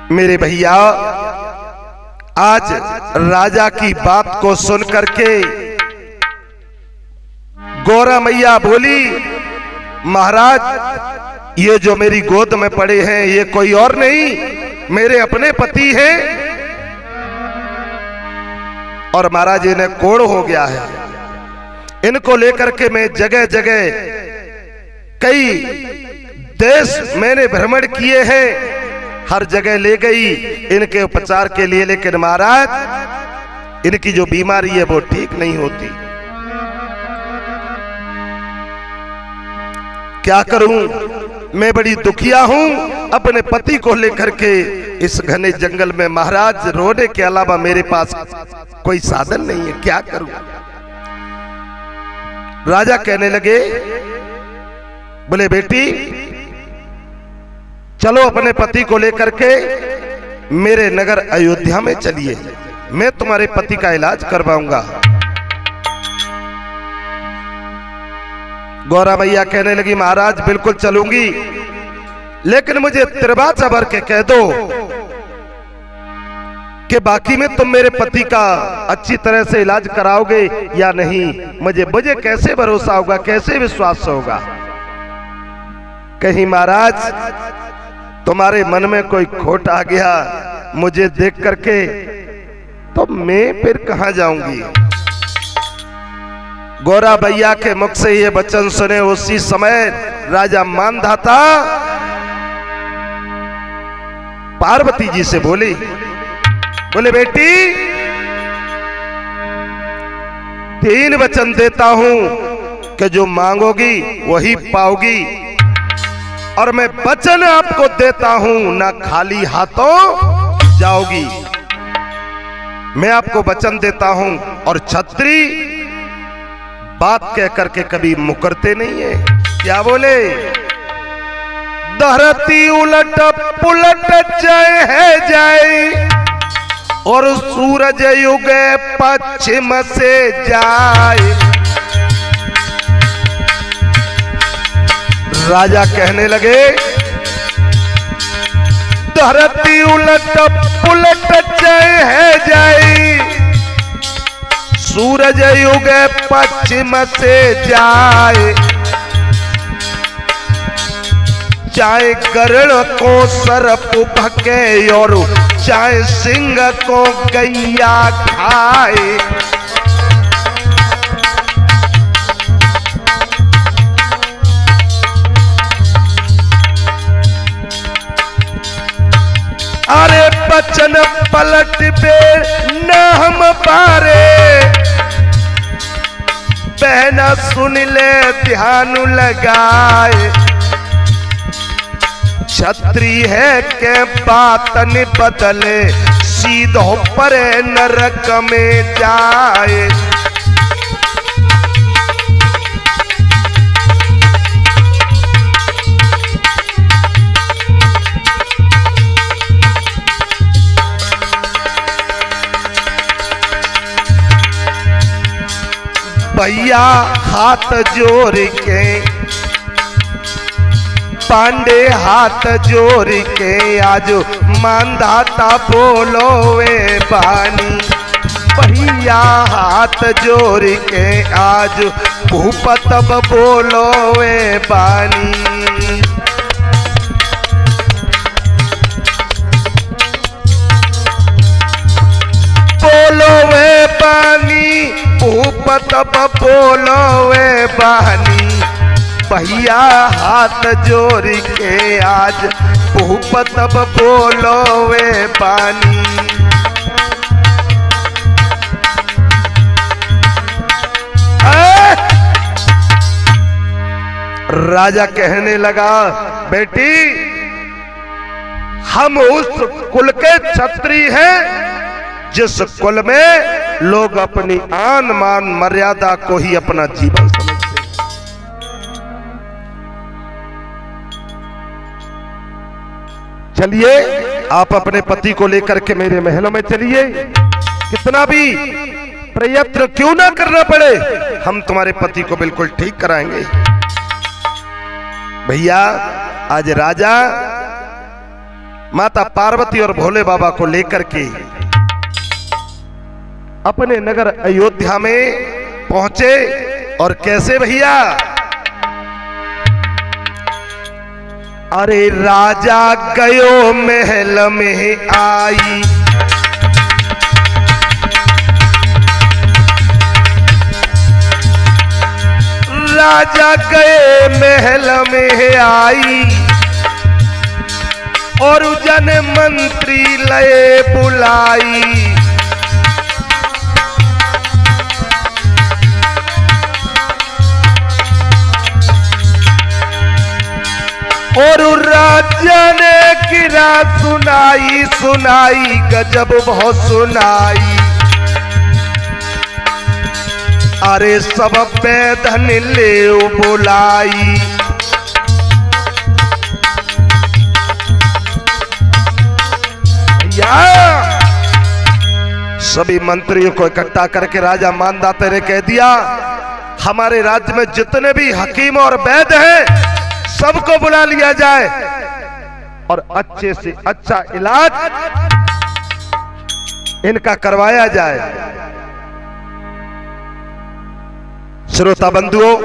मेरे भैया, आज राजा की बात को सुन करके गौरा मैया बोली, महाराज ये जो मेरी गोद में पड़े हैं ये कोई और नहीं मेरे अपने पति हैं, और महाराज इन्हें कोढ़ हो गया है। इनको लेकर के मैं जगह जगह कई देश मैंने भ्रमण किए हैं, हर जगह ले गई इनके उपचार के लिए, लेकिन महाराज इनकी जो बीमारी है वो ठीक नहीं होती। क्या करूं, मैं बड़ी दुखिया हूं अपने पति को लेकर के इस घने जंगल में। महाराज रोने के अलावा मेरे पास कोई साधन नहीं है, क्या करूं। राजा कहने लगे, बोले बेटी चलो अपने पति को लेकर के मेरे नगर अयोध्या में चलिए, मैं तुम्हारे पति का इलाज करवाऊंगा। गौरा मैया कहने लगी, महाराज बिल्कुल चलूंगी, लेकिन मुझे तिरबाचा भर के कह दो कि बाकी में तुम मेरे पति का अच्छी तरह से इलाज कराओगे या नहीं। मुझे कैसे भरोसा होगा, कैसे विश्वास होगा। कहीं महाराज तुम्हारे मन में कोई खोट आ गया मुझे देख करके, तो मैं फिर कहां जाऊंगी। गौरा भैया के मुख से ये वचन सुने उसी समय राजा मानधाता पार्वती जी से बोले बेटी 3 वचन देता हूं कि जो मांगोगी वही पाओगी, और मैं वचन आपको देता हूं ना खाली हाथों जाओगी। मैं आपको वचन देता हूं, और छत्री बात कह करके कभी मुकरते नहीं है। क्या बोले, धरती उलट पुलट जाए है जाए, और सूरज युगे पश्चिम से जाए। राजा कहने लगे, धरती उलट पुलट जाए है जाए, सूरज युगे पश्चिम से जाए। चाहे गरुड़ को सर्प भके और चाहे सिंह को गैया खाए। अरे बचन पलट पे न हम पारे, बहना सुन ले ध्यान लगाए। छत्री है के बात न बदले, सीधो परे नरक में जाए। भैया हाथ जोड़ के, पांडे हाथ जोड़ के, आज मानधाता बोलो वे बानी। भैया हाथ जोड़ के आज भूपत बोलो वे बानी। बोलो वे बानी, भूपत बोलो वे बहनी। भैया हाथ जोड़ के आज भूपत बोलो वे बानी। राजा कहने लगा, बेटी हम उस कुल के क्षत्रिय हैं जिस कुल में लोग अपनी आन मान मर्यादा को ही अपना जीवन समझते हैं। चलिए आप अपने पति को लेकर के मेरे महलों में चलिए, कितना भी प्रयत्न क्यों ना करना पड़े, हम तुम्हारे पति को बिल्कुल ठीक कराएंगे। भैया आज राजा माता पार्वती और भोले बाबा को लेकर के अपने नगर अयोध्या में पहुंचे। और कैसे भैया? अरे राजा गयो महल में आई, राजा गए महल में आई, और जन मंत्री लए बुलाई। और राजा ने गिरा सुनाई सुनाई, गजब बहुत सुनाई। अरे सब पैदन ले बुलाई, सभी मंत्रियों को इकट्ठा करके राजा मानदाता ने कह दिया, हमारे राज्य में जितने भी हकीम और वैद्य हैं सबको बुला लिया जाए और अच्छे से अच्छा इलाज इनका करवाया जाए। श्रोता बंधुओं,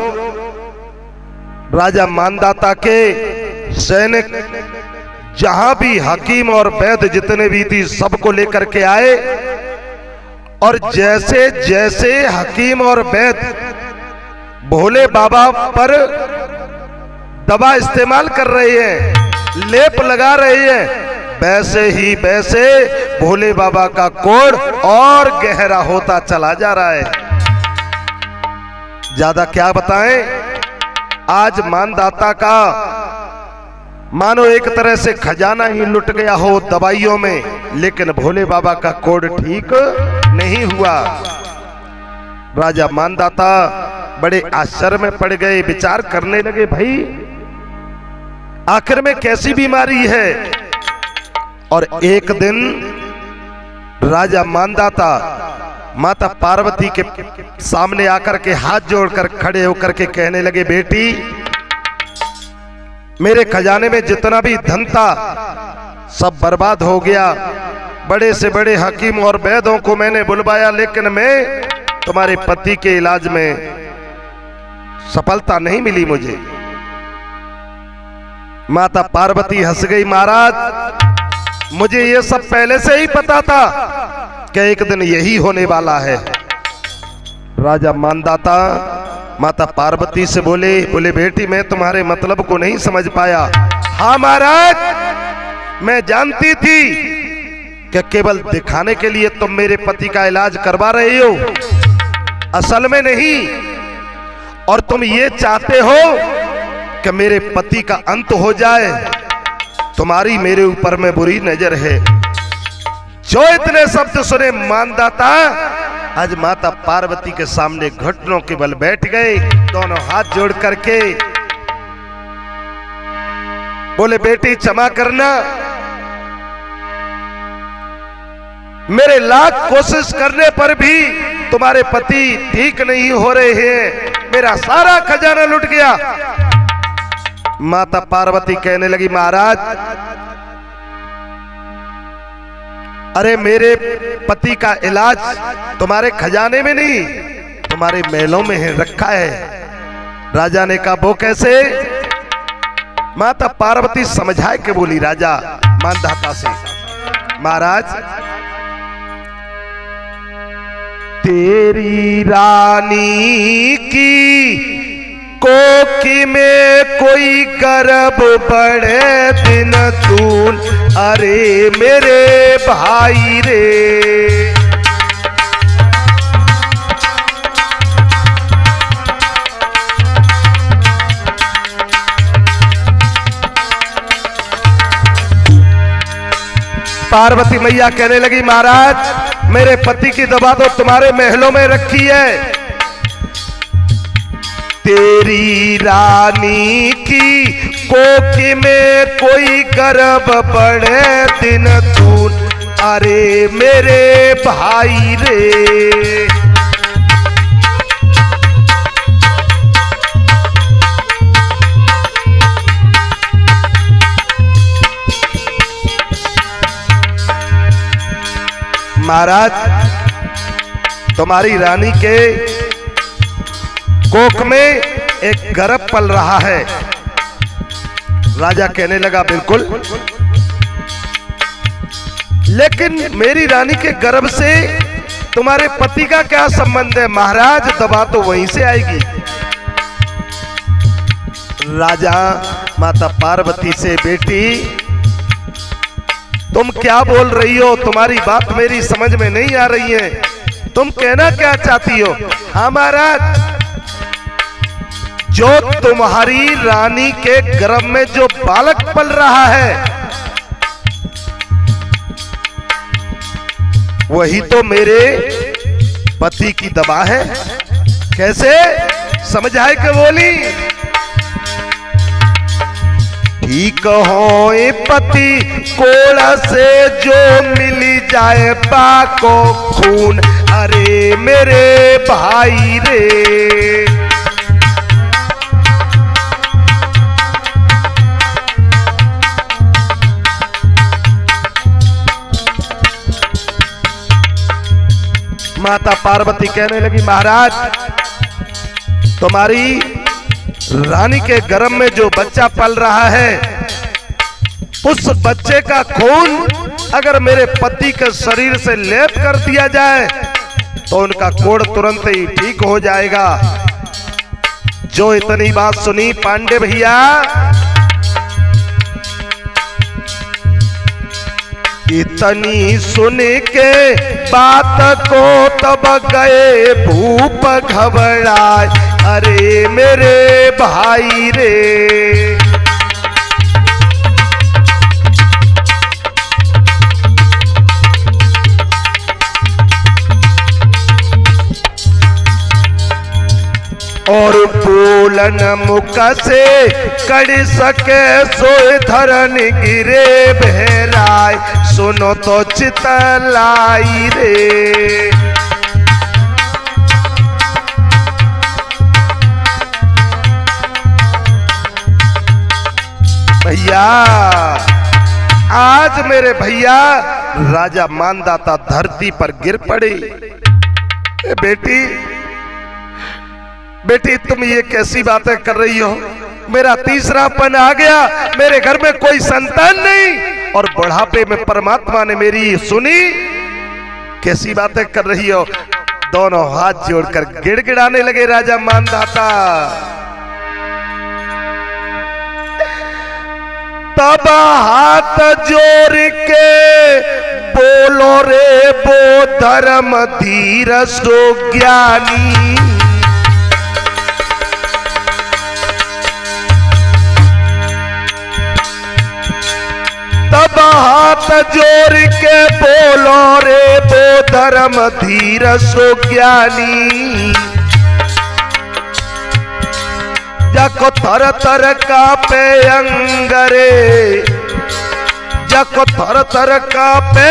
राजा मानदाता के सैनिक जहां भी हकीम और वैद्य जितने भी थी सबको लेकर के आए। और जैसे जैसे हकीम और वैद्य भोले बाबा पर दवा इस्तेमाल कर रहे हैं, लेप लगा रहे हैं, वैसे ही वैसे भोले बाबा का कोढ़ और गहरा होता चला जा रहा है। ज्यादा क्या बताएं, आज मानदाता का मानो एक तरह से खजाना ही लुट गया हो दवाइयों में, लेकिन भोले बाबा का कोढ़ ठीक नहीं हुआ। राजा मानदाता बड़े आश्चर्य में पड़ गए, विचार करने लगे, भाई आखिर में कैसी बीमारी है। और एक दिन राजा मानदाता माता पार्वती के सामने आकर के हाथ जोड़कर खड़े होकर के कहने लगे, बेटी मेरे खजाने में जितना भी धन था सब बर्बाद हो गया। बड़े से बड़े हकीम और वैद्यों को मैंने बुलवाया, लेकिन मैं तुम्हारे पति के इलाज में सफलता नहीं मिली मुझे। माता पार्वती हंस गई, महाराज मुझे ये सब पहले से ही पता था कि एक दिन यही होने वाला है। राजा मानदाता माता पार्वती से बोले बेटी मैं तुम्हारे मतलब को नहीं समझ पाया। हाँ महाराज, मैं जानती थी कि केवल दिखाने के लिए तुम मेरे पति का इलाज करवा रहे हो, असल में नहीं। और तुम ये चाहते हो कि मेरे पति का अंत हो जाए, तुम्हारी मेरे ऊपर में बुरी नजर है। जो इतने शब्द सुने मानदाता आज माता पार्वती के सामने घुटनों के बल बैठ गए, दोनों हाथ जोड़ करके बोले, बेटी क्षमा करना, मेरे लाख कोशिश करने पर भी तुम्हारे पति ठीक नहीं हो रहे हैं, मेरा सारा खजाना लुट गया। माता पार्वती कहने लगी, महाराज अरे मेरे पति का इलाज तुम्हारे खजाने में नहीं तुम्हारे महलों में है रखा है। राजा ने कहा, वो कैसे? माता पार्वती समझाए के बोली राजा मानदाता से, महाराज तेरी रानी की कोखी में कोई गर्भ बढ़े दिन तून, अरे मेरे भाई रे। पार्वती मैया कहने लगी, महाराज मेरे पति की दवा तो तुम्हारे महलों में रखी है। तेरी रानी की कोखी में कोई गर्भ बढ़े दिन तून, अरे मेरे भाई रे। महाराज, तुम्हारी रानी के कोख में एक गर्भ पल रहा है। राजा कहने लगा बिल्कुल, लेकिन मेरी रानी के गर्भ से तुम्हारे पति का क्या संबंध है? महाराज, दवा तो वहीं से आएगी। राजा माता पार्वती से, बेटी तुम क्या बोल रही हो? तुम्हारी बात मेरी समझ में नहीं आ रही है। तुम कहना क्या चाहती हो? हाँ महाराज, जो तुम्हारी रानी के गर्भ में जो बालक पल रहा है, वही तो मेरे पति की दवा है। कैसे? समझाए के बोली, ठीक हो पति कोड़ा से जो मिली जाए पाको खून, अरे मेरे भाई रे। माता पार्वती कहने लगी, महाराज, तुम्हारी रानी के गर्भ में जो बच्चा पल रहा है, उस बच्चे का खून अगर मेरे पति के शरीर से लेप कर दिया जाए तो उनका कोढ़ तुरंत ही ठीक हो जाएगा। जो इतनी बात सुनी पांडे भैया, इतनी सुन के बात को तब गए भूप घबराए, अरे मेरे भाई रे। और बोलन मुख से कड़ सके सोए धरन गिरे बहराय, सुनो तो चितलाई रे। भैया, आज मेरे भैया राजा मानदाता धरती पर गिर पड़े। बेटी तुम ये कैसी बातें कर रही हो? मेरा तीसरापन आ गया, मेरे घर में कोई संतान नहीं, और बुढ़ापे में परमात्मा ने मेरी सुनी। कैसी बातें कर रही हो? दोनों हाथ जोड़कर गिड़गिड़ाने लगे राजा मानदाता। तब हाथ जोड़ के बोलो रे वो धर्म धीर सो ज्ञानी, तब हाथ जोड़ के बोलो रे वो धर्म धीर सो ज्ञानी, जाको थर थर कापे अंगरे, जाको थर थर कापे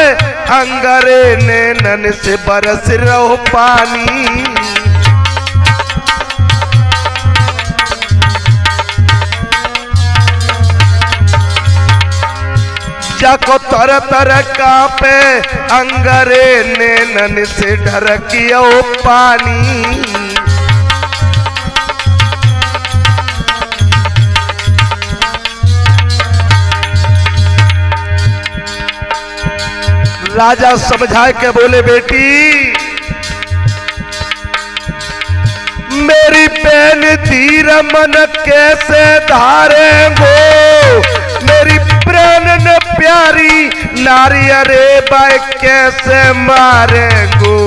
अंगरे, नैनन से बरस रहो पानी। जाको तर तर कापे अंगरे, नैनन से ढरकियो पानी। राजा समझा के बोले, बेटी मेरी बहन धीर मन कैसे धारेंगो, मेरी प्राण न प्यारी नारी अरे बाय कैसे मारेंगो।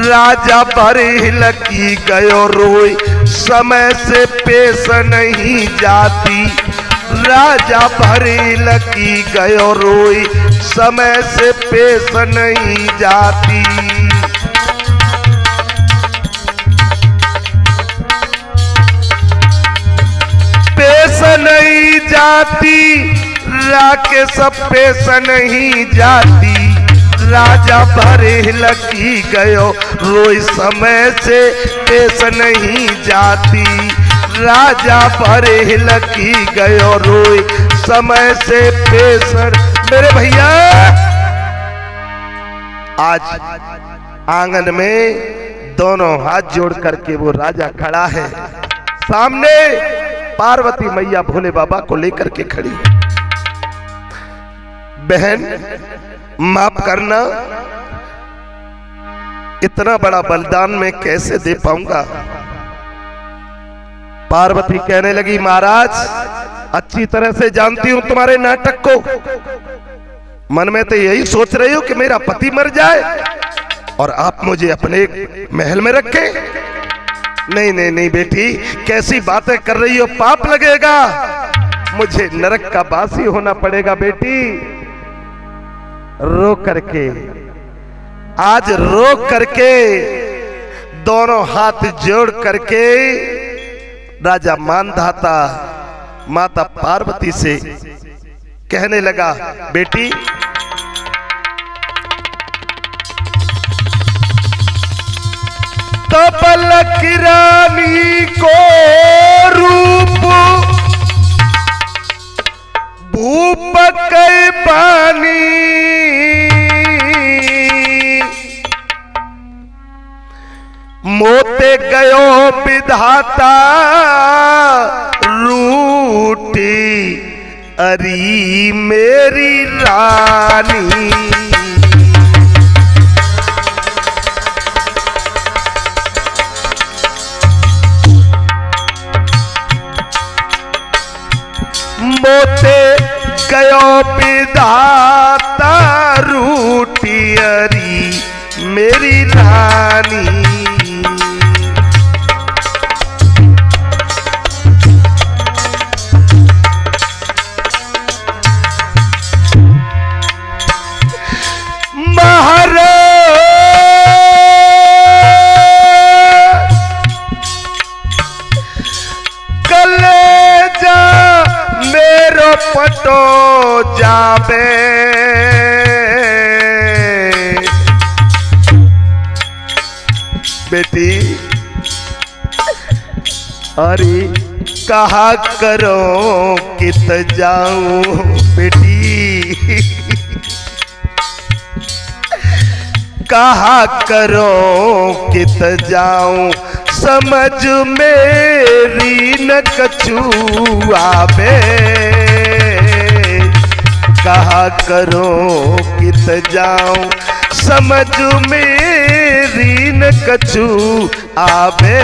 राजा भरी लकी गयो रोई, समय से पेश नहीं जाती। राजा भरी लकी गयो रोई, समय से पेश नहीं जाती। पेश नहीं जाती, राकेश पेश नहीं जाती। राजा भरे लकी गयो रोई, समय से पेश नहीं जाती। राजा भरे लकी गयो रोई, समय से पेश। मेरे भैया आज आंगन में दोनों हाथ जोड़ करके वो राजा खड़ा है, सामने पार्वती मैया भोले बाबा को लेकर के खड़ी है। बहन माफ करना, इतना बड़ा बलिदान मैं कैसे दे पाऊंगा। पार्वती कहने लगी, महाराज अच्छी तरह से जानती हूं तुम्हारे नाटक को। मन में तो यही सोच रही हो कि मेरा पति मर जाए और आप मुझे अपने महल में रखें। नहीं नहीं नहीं बेटी, कैसी बातें कर रही हो, पाप लगेगा, मुझे नरक का वासी होना पड़ेगा। बेटी रो करके, आज रो करके, दोनों हाथ जोड़ करके राजा मानधाता माता पार्वती से कहने लगा, बेटी तबलक रानी को रूप भूप कई पानी, मोते गयो विधाता रूठी अरी मेरी रानी। मोते गयो विधाता रूठी अरी मेरी रानी। पटो जाबे बेटी, अरे कहा करो कित जाऊं बेटी, कहा करो कित जाऊं, समझ मेरी न कछु आवे। कहा करो कित जाऊं, समझ मेरी न कछु आवे।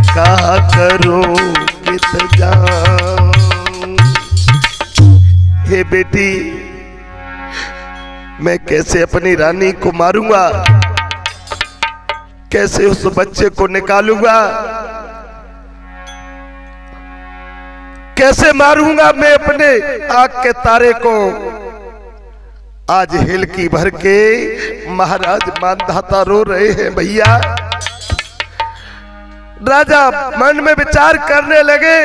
कहा करो कित जाऊं। हे बेटी, मैं कैसे अपनी रानी को मारूंगा, कैसे उस बच्चे को निकालूंगा, कैसे मारूंगा मैं अपने आंख के तारे को। आज हिलकी भर के महाराज मानधाता रो रहे हैं भैया। राजा मन में विचार करने लगे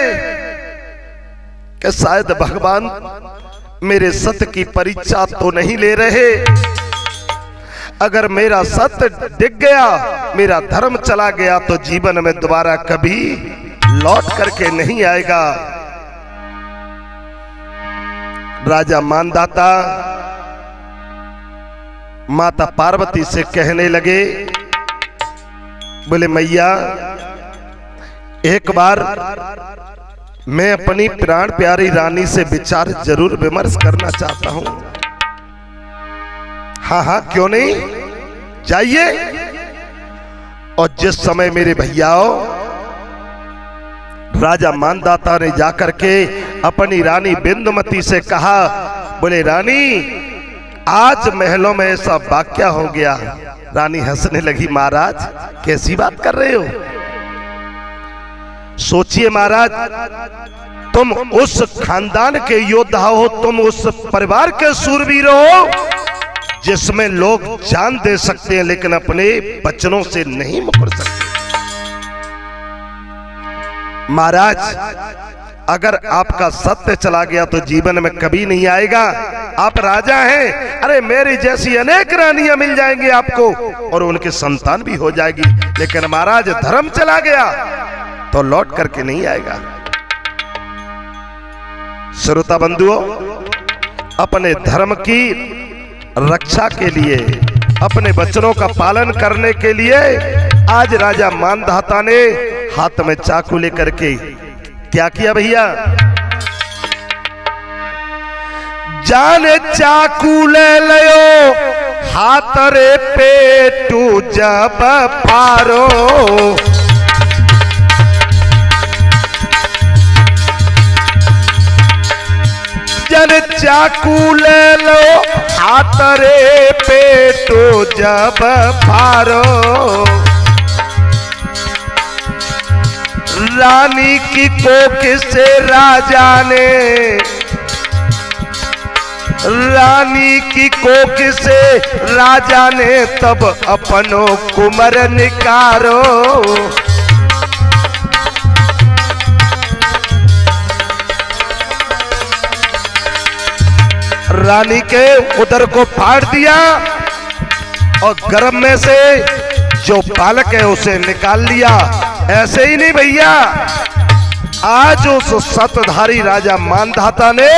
कि शायद भगवान मेरे सत्य की परीक्षा तो नहीं ले रहे। अगर मेरा सत्य डिग गया, मेरा धर्म चला गया, तो जीवन में दोबारा कभी लौट करके नहीं आएगा। राजा मानधाता माता पार्वती से कहने लगे, बोले मैया एक बार मैं अपनी प्राण प्यारी रानी से विचार जरूर विमर्श करना चाहता हूं। हाँ हाँ क्यों नहीं, जाइए। और जिस समय मेरे भैयाओं राजा मानधाता ने जाकर के अपनी रानी बिंदुमती से कहा, बोले रानी आज महलों में ऐसा वाकया हो गया। रानी हंसने लगी, महाराज कैसी बात कर रहे हो। सोचिए महाराज, तुम उस खानदान के योद्धा हो, तुम उस परिवार के शूरवीर हो जिसमें लोग जान दे सकते हैं लेकिन अपने बचनों से नहीं मुकर सकते। महाराज अगर आपका सत्य चला गया तो जीवन में कभी नहीं आएगा। आप राजा हैं, अरे मेरी जैसी अनेक रानियां मिल जाएंगी आपको और उनकी संतान भी हो जाएगी, लेकिन महाराज धर्म चला गया तो लौट करके नहीं आएगा। श्रोता बंधुओं, अपने धर्म की रक्षा के लिए, अपने वचनों का पालन करने के लिए आज राजा मानधाता ने हाथ में चाकू लेकर के क्या किया भैया? जाने चाकू ले लियो हाथ रे पेटू जब पारो, जन चाकू ले लो हाथ रे पेटू जब पारो, रानी की कोख से राजा ने, रानी की कोख से राजा ने तब अपनो कुमर निकारो, रानी के उदर को फाड़ दिया और गर्भ में से जो बालक है उसे निकाल लिया। ऐसे ही नहीं भैया, आज उस सतधारी राजा मानधाता ने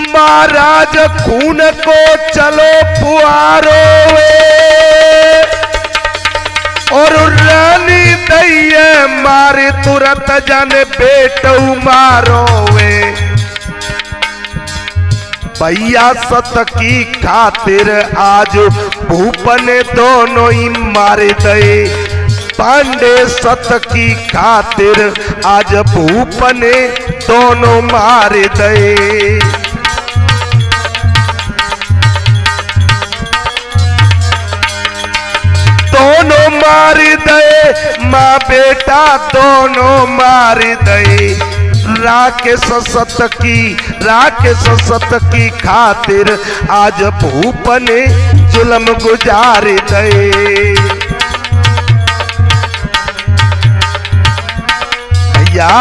महाराज खून को चलो पुआरो और रानी दैये मारे तुरंत जाने बेटू मारो वे, भैया सत की खातिर आज भूपन दोनों ही मारे दे, पांडे सत की खातिर आज भूपन दोनों मारे दे, दोनों मार दे माँ बेटा दोनों मार दे, राकेश सत की खातिर आज भूपन जुल्म गुजार दे। भैया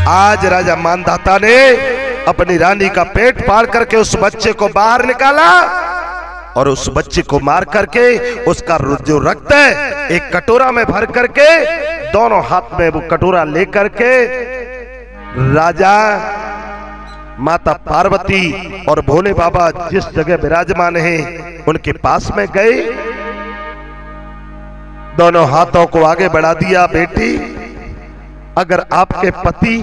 आज राजा मानधाता ने अपनी रानी का पेट फाड़ करके उस बच्चे को बाहर निकाला और उस बच्चे को मार करके उसका जो रक्त है एक कटोरा में भर करके दोनों हाथ में वो कटोरा लेकर के राजा, माता पार्वती और भोले बाबा जिस जगह विराजमान हैं उनके पास में गए, दोनों हाथों को आगे बढ़ा दिया। बेटी, अगर आपके पति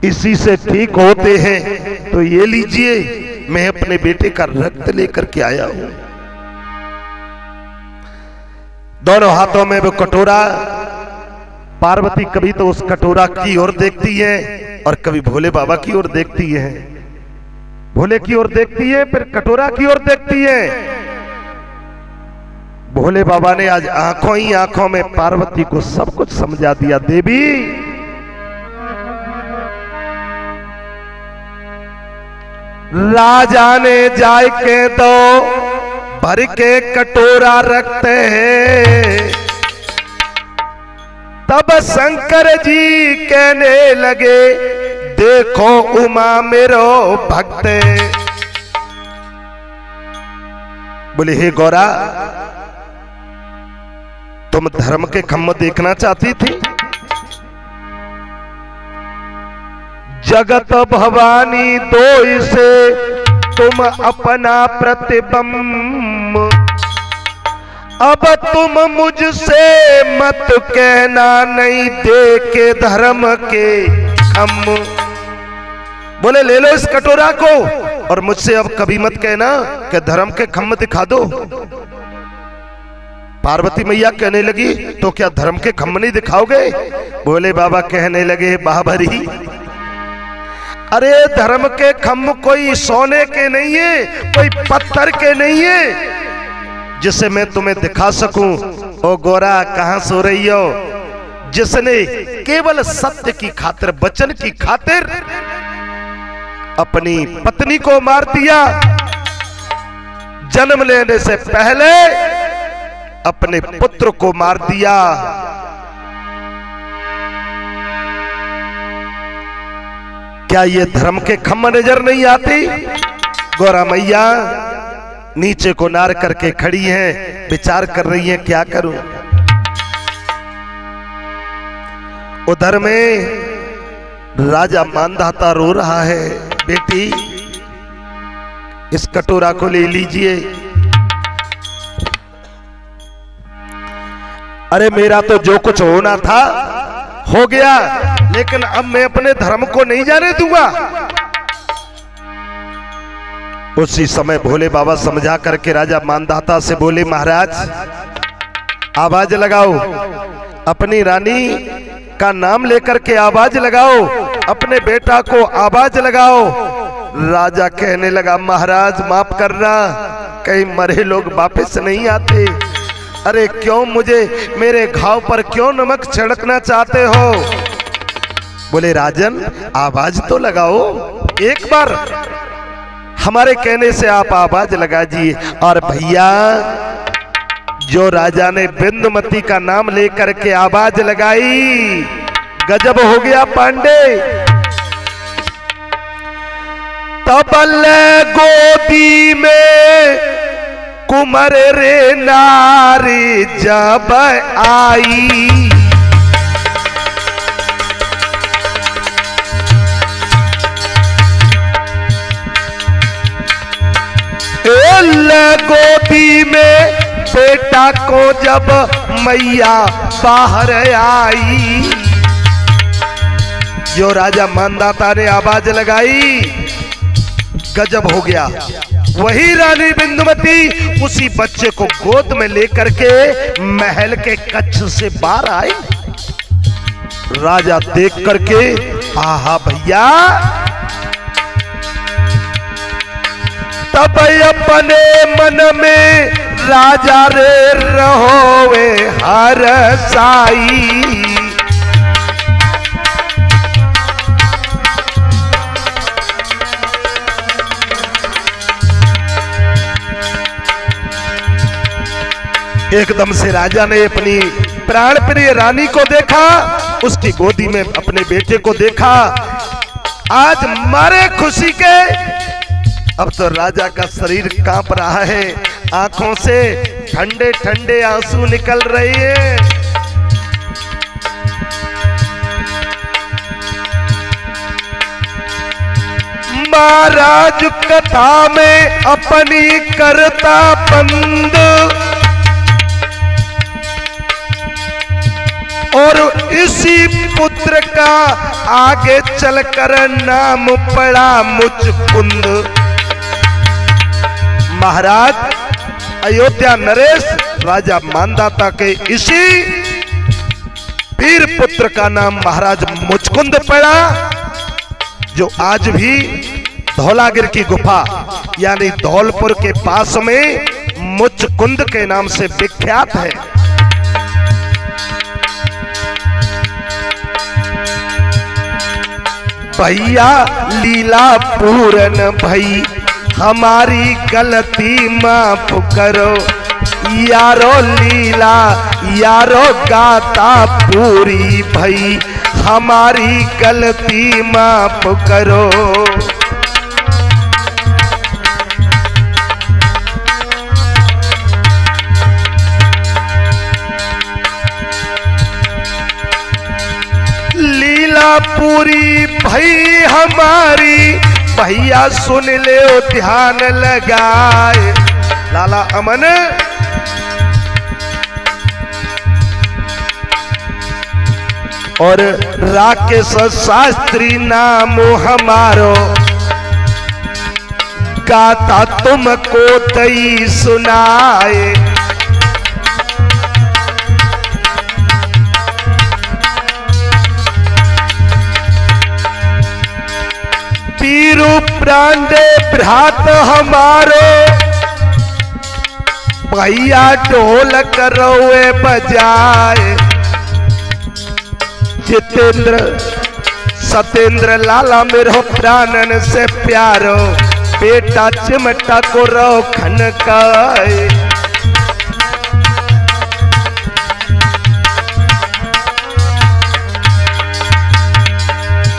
इसी से ठीक होते हैं तो ये लीजिए, मैं अपने बेटे का रक्त लेकर के आया हूं। दोनों हाथों में वो कटोरा, पार्वती कभी तो उस कटोरा की ओर देखती है और कभी भोले बाबा की ओर देखती है, भोले की ओर देखती है फिर कटोरा की ओर देखती है। भोले बाबा ने आज आंखों ही आंखों में पार्वती को सब कुछ समझा दिया। देवी, राजा ने जाय के तो भर के कटोरा रखते हैं, तब शंकर जी कहने लगे देखो उमा मेरो भक्त। बोले हे गौरा, तुम धर्म के खम्भ देखना चाहती थी? जगत भवानी दो से तुम अपना प्रतिबिंब, अब तुम मुझसे मत कहना नहीं देके धर्म के खम्भ। बोले ले लो इस कटोरा को और मुझसे अब कभी मत कहना कि धर्म के खम्भ दिखा दो। पार्वती मैया कहने लगी तो क्या धर्म के खम्भ नहीं दिखाओगे? भोले बाबा कहने लगे बाबरी, अरे धर्म के खम्भ कोई सोने के नहीं है, कोई पत्थर के नहीं है जिसे मैं तुम्हें दिखा सकूं। ओ गोरा, कहां सो रही हो? जिसने केवल सत्य की खातिर, वचन की खातिर अपनी पत्नी को मार दिया, जन्म लेने से पहले अपने पुत्र को मार दिया, क्या ये धर्म के खम्भ नजर नहीं आती? गौरा मैया नीचे को नार करके खड़ी हैं, विचार कर रही हैं क्या करूं। उधर में राजा मानधाता रो रहा है, बेटी इस कटोरा को ले लीजिए। अरे मेरा तो जो कुछ होना था हो गया, लेकिन अब मैं अपने धर्म को नहीं जाने दूंगा। उसी समय भोले बाबा समझा करके राजा मानधाता से बोले, महाराज आवाज लगाओ, अपनी रानी का नाम लेकर के आवाज लगाओ, अपने बेटा को आवाज लगाओ। राजा कहने लगा, महाराज माफ करना, कहीं मरे लोग वापस नहीं आते। अरे क्यों मुझे मेरे घाव पर क्यों नमक छिड़कना चाहते हो? बोले राजन आवाज तो लगाओ, एक बार हमारे कहने से आप आवाज लगाइए। और भैया जो राजा ने बिंदुमती का नाम लेकर के आवाज लगाई, गजब हो गया पांडे। तबल गोदी में कुमर रे नारी जब आई, गोदी में बेटा को जब मैया बाहर आई, जो राजा मानधाता ने आवाज लगाई, गजब हो गया। वही रानी बिंदुमती उसी बच्चे को गोद में लेकर के महल के कक्ष से बाहर आई। राजा देख करके आहा भैया, तब अपने मन में राजा रे रहोवे हर साई। एकदम से राजा ने अपनी प्राण प्रिय रानी को देखा, उसकी गोदी में अपने बेटे को देखा। आज मारे खुशी के अब तो राजा का शरीर कांप रहा है, आंखों से ठंडे ठंडे आंसू निकल रहे हैं। महाराज कथा में अपनी करता बंद, और इसी पुत्र का आगे चलकर नाम पड़ा मुचकुंद। महाराज अयोध्या नरेश राजा मानधाता के इसी वीर पुत्र का नाम महाराज मुचकुंद पड़ा, जो आज भी धौलागिर की गुफा यानी धौलपुर के पास में मुचकुंद के नाम से विख्यात है। भैया लीला पूरन भई हमारी गलती माफ करो, यारो लीला यारो गाता पूरी भई हमारी गलती माफ करो। लीला पूरी भई हमारी, भैया सुन ले ध्यान लगाए। लाला अमन और राकेश शास्त्री नाम हमारो, गाता तुमको तई सुनाए। पीरू प्रांडे भ्रात हमारो, भैया ढोल करोए बजाए। जितेंद्र सतेंद्र लाला मेरो प्राणन से प्यारो, बेटा चिमटा को रो खनकाए।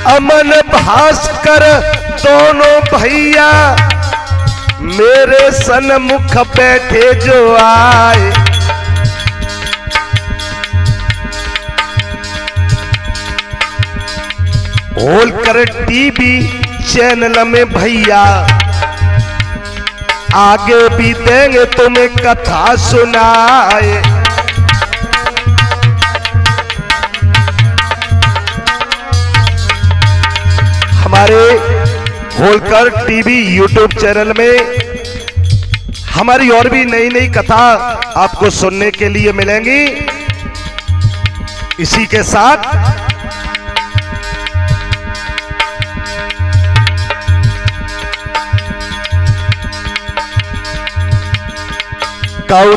अमन भास्कर दोनों भैया मेरे सन्मुख बैठे जो आए। होलकर टीवी चैनल में भैया आगे भी देंगे तुम्हें कथा सुनाए। हमारे होलकर टीवी यूट्यूब चैनल में हमारी और भी नई नई कथा आपको सुनने के लिए मिलेंगी। इसी के साथ काऊ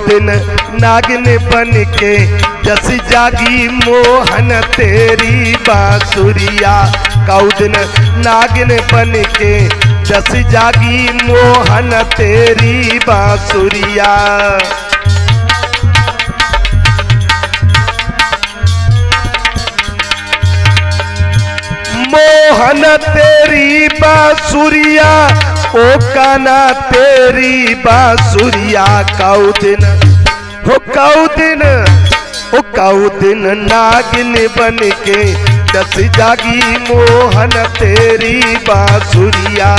दिन नागिन बन के जस जागी मोहन तेरी बांसुरिया। काऊ दिन नागिन बन के जस जागी मोहन तेरी बांसुरिया। मोहन तेरी बांसुरिया ओ काना तेरी बांसुरिया। काऊ दिन नागिन बन के जस जागी मोहन तेरी बांसुरिया।